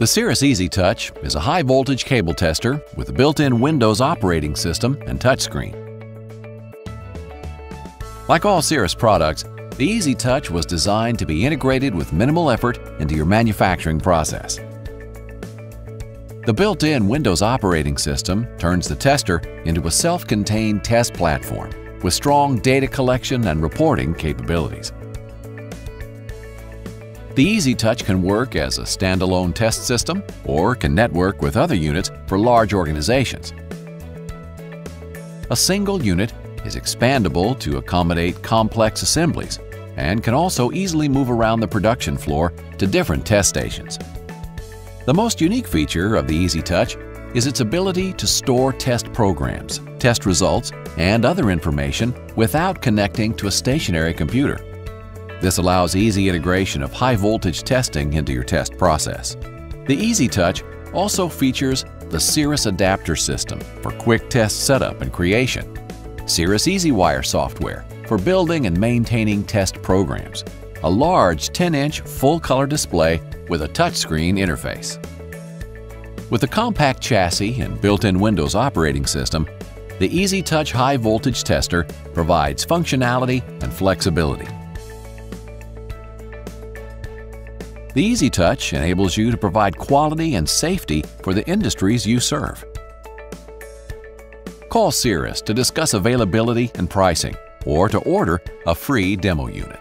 The Cirris EasyTouch is a high-voltage cable tester with a built-in Windows operating system and touchscreen. Like all Cirris products, the EasyTouch was designed to be integrated with minimal effort into your manufacturing process. The built-in Windows operating system turns the tester into a self-contained test platform with strong data collection and reporting capabilities. The EasyTouch can work as a standalone test system or can network with other units for large organizations. A single unit is expandable to accommodate complex assemblies and can also easily move around the production floor to different test stations. The most unique feature of the EasyTouch is its ability to store test programs, test results, and other information without connecting to a stationary computer. This allows easy integration of high-voltage testing into your test process. The EasyTouch also features the Cirris adapter system for quick test setup and creation, Cirris EasyWire software for building and maintaining test programs, a large 10-inch full-color display with a touchscreen interface. With a compact chassis and built-in Windows operating system, the EasyTouch high-voltage tester provides functionality and flexibility. The EasyTouch enables you to provide quality and safety for the industries you serve. Call Cirris to discuss availability and pricing or to order a free demo unit.